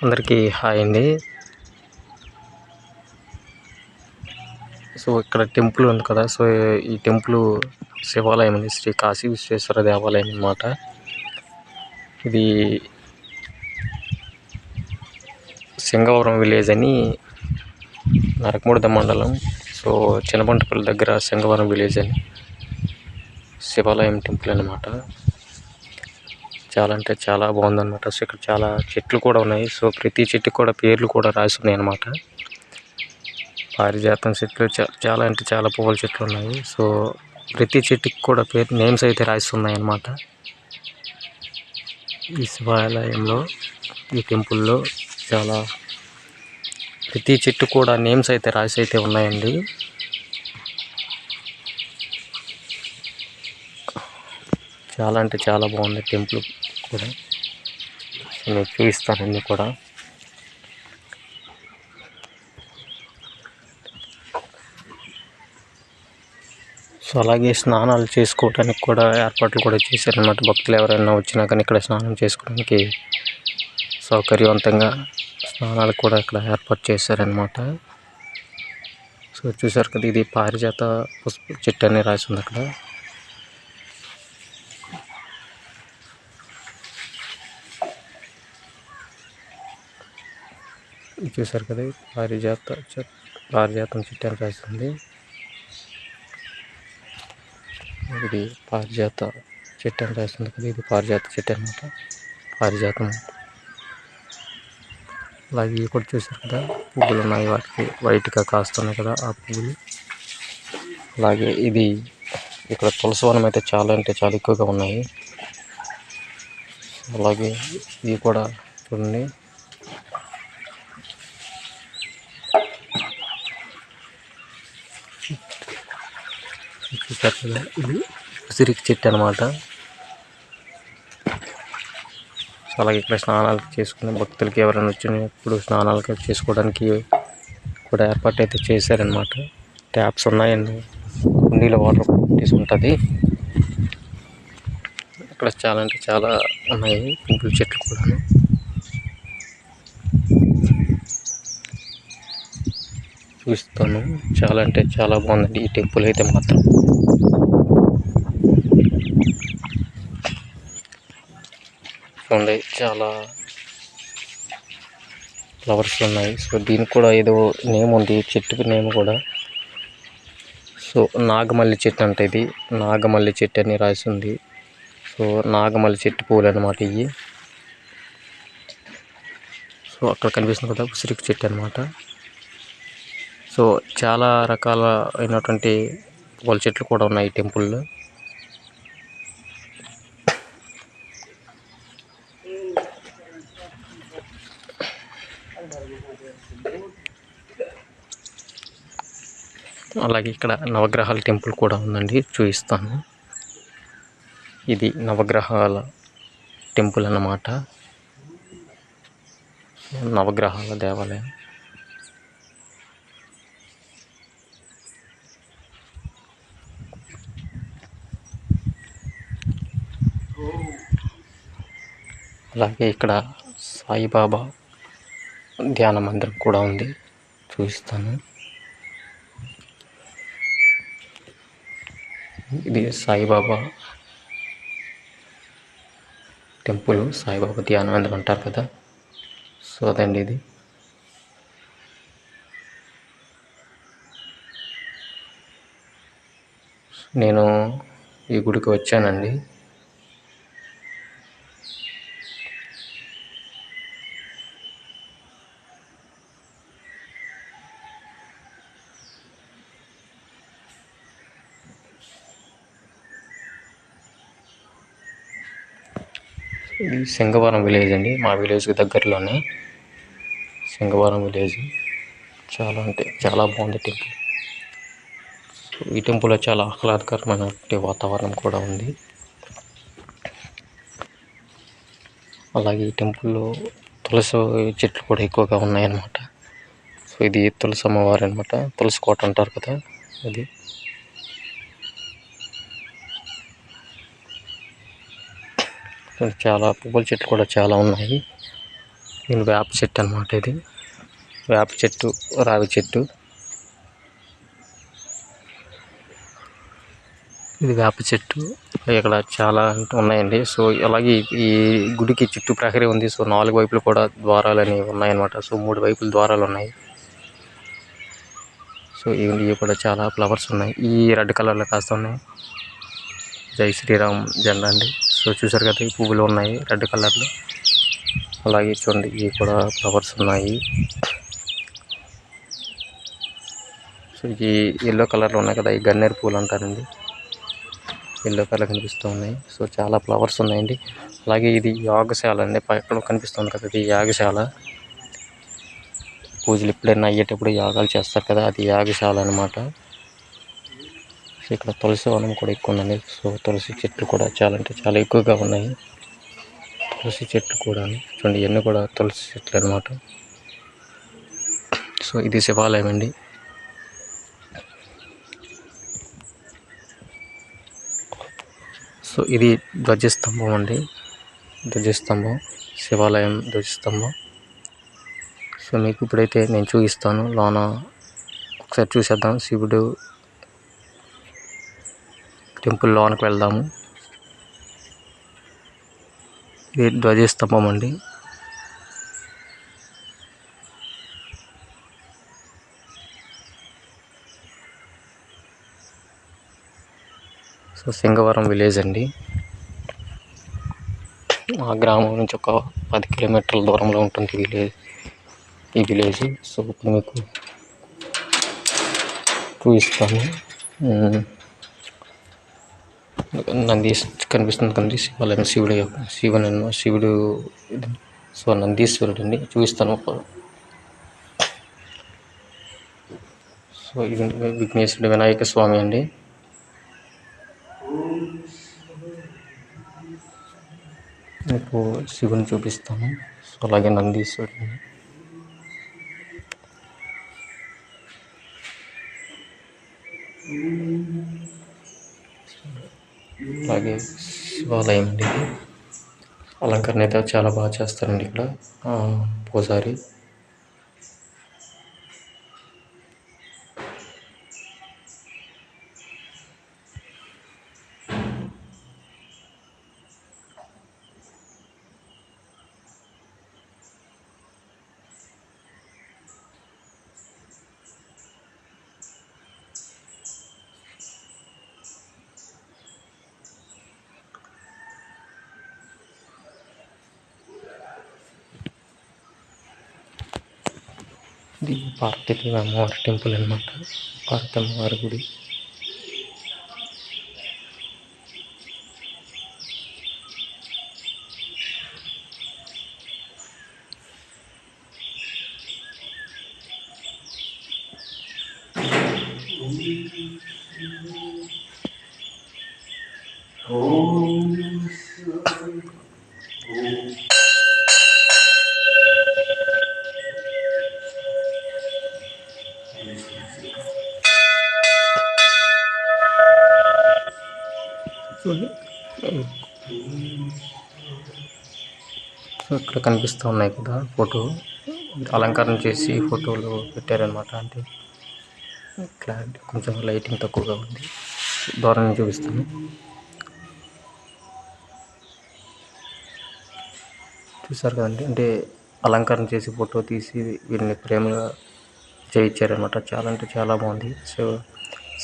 అందరికీ హాయ్ అండి. సో ఇక్కడ టెంపుల్ ఉంది కదా, సో ఈ టెంపుల్ శివాలయం అండి, శ్రీ కాశీ విశ్వేశ్వర దేవాలయం అన్నమాట. ఇది సింగవరం విలేజ్ అని నరకముడిద మండలం, సో చినబంటపల్లి దగ్గర సింగవరం విలేజ్ అని శివాలయం టెంపుల్ అన్నమాట. చాలా అంటే చాలా బాగుందన్నమాట. సో ఇక్కడ చాలా చెట్లు కూడా ఉన్నాయి. సో ప్రతి చెట్టుకు కూడా పేర్లు కూడా రాసి ఉన్నాయి అన్నమాట. పారిజాతం చెట్లు చాలా అంటే చాలా పువ్వుల చెట్లు ఉన్నాయి. సో ప్రతి చెట్టుకి కూడా పేరు నేమ్స్ అయితే రాసి ఉన్నాయి అన్నమాట. ఈ శివాలయంలో, ఈ టెంపుల్లో చాలా ప్రతి చెట్టు కూడా నేమ్స్ అయితే రాసి అయితే ఉన్నాయండి. చాలా అంటే చాలా బాగుంది టెంపుల్ కూడా. నేను చూపిస్తానండి కూడా. సో అలాగే స్నానాలు చేసుకోవడానికి కూడా ఏర్పాట్లు కూడా చేశారన్నమాట. భక్తులు ఎవరైనా వచ్చినా కానీ ఇక్కడ స్నానం చేసుకోవడానికి సౌకర్యవంతంగా స్నానాలు కూడా ఇక్కడ ఏర్పాటు చేశారన్నమాట. సో చూసారు కదా, ఇది పారిజాత పుష్ప చెట్టు అని రాసి ఉంది అక్కడ. చూసారు కదా, పారిజాతం చెట్టు అని రాసింది. ఇది పారిజాత చెట్టు అని రాసింది కదా, ఇది పారిజాత చెట్టు అనమాట. పారిజాతం. అలాగే ఇవి కూడా చూసారు కదా, పువ్వులు ఉన్నాయి, వాటికి వైట్గా కాస్తున్నాయి కదా ఆ పువ్వులు. అలాగే ఇది ఇక్కడ తులసి వనం అయితే చాలా అంటే చాలా ఎక్కువగా ఉన్నాయి. అలాగే ఇవి కూడా చూడండి. చూసారు కదా, ఇది ఉసిరికి చెట్టు అనమాట. అలాగే ఇక్కడ స్నానాలు చేసుకునే భక్తులకి ఎవరైనా వచ్చినప్పుడు స్నానాలు చేసుకోవడానికి కూడా ఏర్పాటు అయితే చేశారనమాట. ట్యాప్స్ ఉన్నాయండి, కుండీలో వాటర్ తీసుకుంటుంది. ఇక్కడ చాలా అంటే చాలా ఉన్నాయి పువ్వుల చెట్లు కూడా. చూస్తాను, చాలా అంటే చాలా బాగుందండి ఈ టెంపుల్ అయితే మాత్రం. చూడండి, చాలా ఫ్లవర్స్ ఉన్నాయి. సో దీనికి కూడా ఏదో నేమ్ ఉంది, చెట్టుకి నేమ్ కూడా. సో నాగమల్లి చెట్టు అంటే ఇది నాగమల్లి చెట్టు అని రాసి ఉంది. సో నాగమల్లి చెట్టు పూలు అనమాట ఇవి. సో అక్కడ కనిపిస్తుంది కదా, ఉసిరికి చెట్టు అనమాట. సో చాలా రకాల అయినటువంటి పూల చెట్లు కూడా ఉన్నాయి ఈ టెంపుల్లో. అలాగే ఇక్కడ నవగ్రహాల టెంపుల్ కూడా ఉందండి, చూపిస్తాను. ఇది నవగ్రహాల టెంపుల్ అన్నమాట, నవగ్రహాల దేవాలయం. అలాగే ఇక్కడ సాయిబాబా ధ్యాన మందిరం కూడా ఉంది, చూపిస్తాను. ఇది సాయిబాబా టెంపుల్, సాయిబాబా ధ్యాన మందిరం అంటారు కదా. సో అదండి ఇది. నేను ఈ గుడికి వచ్చానండి. ఇది సింగవరం విలేజ్ అండి, మా విలేజ్కి దగ్గరలోనే సింగవరం విలేజ్. చాలా అంటే చాలా బాగుంది టెంపుల్. ఈ టెంపుల్లో చాలా ఆహ్లాదకరమైన వాతావరణం కూడా ఉంది. అలాగే ఈ టెంపుల్లో తులసి చెట్లు కూడా ఎక్కువగా ఉన్నాయన్నమాట. సో ఇది తులసి అమ్మవారు అనమాట, తులసి కోట అంటారు కదా అది. చాలా పువ్వుల చెట్లు కూడా చాలా ఉన్నాయి. ఇది వేప చెట్టు అన్నమాట. ఇది వేప చెట్టు, రావి చెట్టు. ఇది వేప చెట్టు. ఇక్కడ చాలా ఉన్నాయండి. సో అలాగే ఈ గుడికి చుట్టూ ప్రహరీ ఉంది. సో 4 వైపులు కూడా ద్వారాలు అనేవి ఉన్నాయన్నమాట. సో 3 వైపులు ద్వారాలు ఉన్నాయి. సో ఇవి కూడా చాలా ఫ్లవర్స్ ఉన్నాయి. ఈ రెడ్ కలర్లో కాస్త ఉన్నాయి. జై శ్రీరామ్ జెండా అండి. సో చూసారు కదా, ఈ పువ్వులు ఉన్నాయి రెడ్ కలర్లో. అలాగే చూడండి, ఇవి కూడా ఫ్లవర్స్ ఉన్నాయి. సో ఈ ఎల్లో కలర్లో ఉన్నాయి కదా, ఈ గన్నేరు పూలు అంటారండి. ఎల్లో కలర్ కనిపిస్తూ ఉన్నాయి. సో చాలా ఫ్లవర్స్ ఉన్నాయండి. అలాగే ఇది యాగశాల అండి. పక్కన కనిపిస్తుంది కదా, ఇది యాగశాల. పూజలు ఎప్పుడైనా అయ్యేటప్పుడు యాగాలు చేస్తారు కదా, అది యాగశాల అనమాట. సో ఇక్కడ తులసి వనం కూడా ఎక్కువ ఉందండి. సో తులసి చెట్లు కూడా చాలా అంటే చాలా ఎక్కువగా ఉన్నాయి. తులసి చెట్లు కూడా చూడండి, ఇవన్నీ కూడా తులసి చెట్లు అనమాట. సో ఇది శివాలయం అండి. సో ఇది ధ్వజస్తంభం అండి. ధ్వజస్తంభం, శివాలయం ధ్వజస్తంభం. సో మీకు ఇప్పుడైతే నేను చూపిస్తాను. లోన ఒకసారి చూసేద్దాం. శివుడు టెంపుల్ లోనికి వెళ్దాము. ఇది ధ్వజస్తంభం అండి. సో సింగవరం విలేజ్ అండి. మా గ్రామం నుంచి ఒక 10 కిలోమీటర్ల దూరంలో ఉంటుంది ఈ విలేజ్. సో ఇప్పుడు మీకు చూపిస్తాను. నందీష్ కనిపిస్తుంది కదండి, శివాలయం, శివుడు. సో నందీశ్వరుడు అండి, చూపిస్తాను. సో ఇది విఘ్నేశ్వరుడు, వినాయక స్వామి అండి. మీకు శివుని చూపిస్తాను. సో అలాగే నందీశ్వరుడు, అలాగే శివాలయం అండి. అలంకరణ అయితే చాలా బాగా చేస్తారండి ఇక్కడ పూజారి. ఇది పార్వతీదేవి అమ్మవారి టెంపుల్ అనమాట. పార్వతీ అమ్మవారి గుడి. సో ఇక్కడ కనిపిస్తూ ఉన్నాయి కదా ఫోటో, అలంకరణ చేసి ఫోటోలు పెట్టారనమాట. అంటే క్లారిటీ కొంచెం లైటింగ్ తక్కువగా ఉంది, దూరం నుంచి చూపిస్తాను. చూసారు కదండి, అంటే అలంకరణ చేసి ఫోటో తీసి వీరిని ప్రేమగా చేయించారనమాట. చాలా అంటే చాలా బాగుంది. సో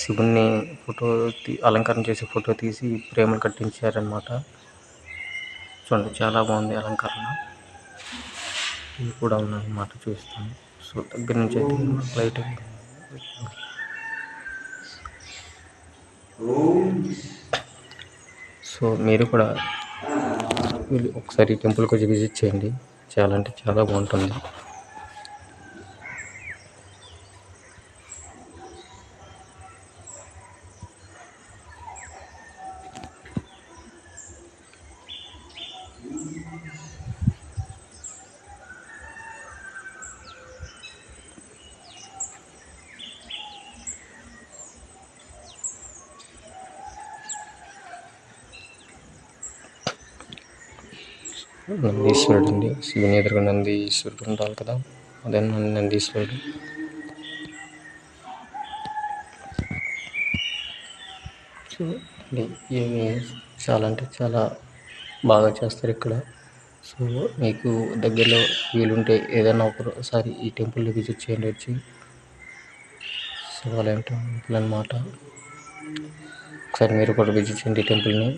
శివుణ్ణి అలంకరణ చేసి ఫోటో తీసి ప్రేమను కట్టించారనమాట. చూడండి, చాలా బాగుంది అలంకరణ. ఇవి కూడా ఉన్నాయన్నమాట, చూస్తాను. సో దగ్గర నుంచి అయితే లైట్. సో మీరు కూడా ఒకసారి టెంపుల్కి వచ్చి విజిట్ చేయండి. చాలా అంటే చాలా బాగుంటుంది. నందీశ్వరుడు అండి. శివుని ఎదురుగా నందీశ్వరుడు ఉండాలి కదా, అదే నందీశ్వరుడు. సో ఇవి చాలా అంటే చాలా బాగా చేస్తారు ఇక్కడ. సో మీకు దగ్గరలో వీలుంటే ఏదైనా ఒకసారి ఈ టెంపుల్ని విజిట్ చేయండి వచ్చి. శివాలయం టెంపుల్ అన్నమాట. ఒకసారి మీరు కూడా విజిట్ చేయండి ఈ టెంపుల్ని.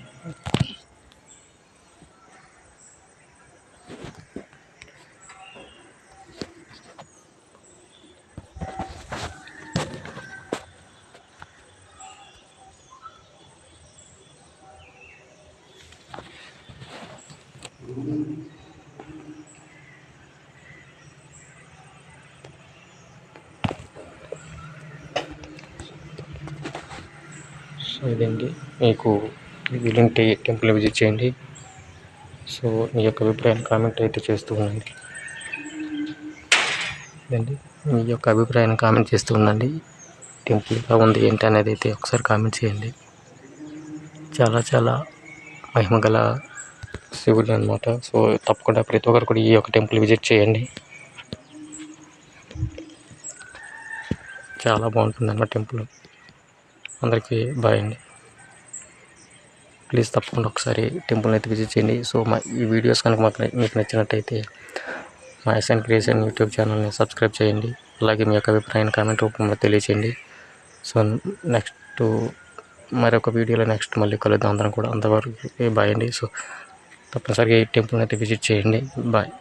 సో ఇదండి, మీకు వీలుంటే టెంపుల్ విజిట్ చేయండి. సో మీ యొక్క అభిప్రాయాన్ని కామెంట్ అయితే చేస్తూ ఉండండి. ఇదండి, మీ యొక్క అభిప్రాయాన్ని కామెంట్ చేస్తూ ఉండండి. టెంపుల్ ఎలా ఉంది ఏంటి అనేది అయితే ఒకసారి కామెంట్ చేయండి. చాలా చాలా మహిమగల శివుడు అనమాట. సో తప్పకుండా ప్రతి ఒక్కరు కూడా ఈ యొక్క టెంపుల్ విజిట్ చేయండి. చాలా బాగుంటుంది అన్నమాట టెంపుల్. అందరికీ బాయ్ అండి. ప్లీజ్ తప్పకుండా ఒకసారి టెంపుల్ని అయితే విజిట్ చేయండి. సో ఈ వీడియోస్ కనుక మీకు నచ్చినట్టయితే మా ఎస్ఎన్ క్రియేషన్ యూట్యూబ్ ఛానల్ని సబ్స్క్రైబ్ చేయండి. అలాగే మీ యొక్క అభిప్రాయాన్ని కామెంట్ రూపంలో తెలియచేయండి. సో నెక్స్ట్ మరొక వీడియోలో మళ్ళీ కలుద్దాం అందరం కూడా. అంతవరకు బాయ్ అండి. సో తప్పనిసరిగా ఈ టెంపుల్ని అయితే విజిట్ చేయండి. బాయ్.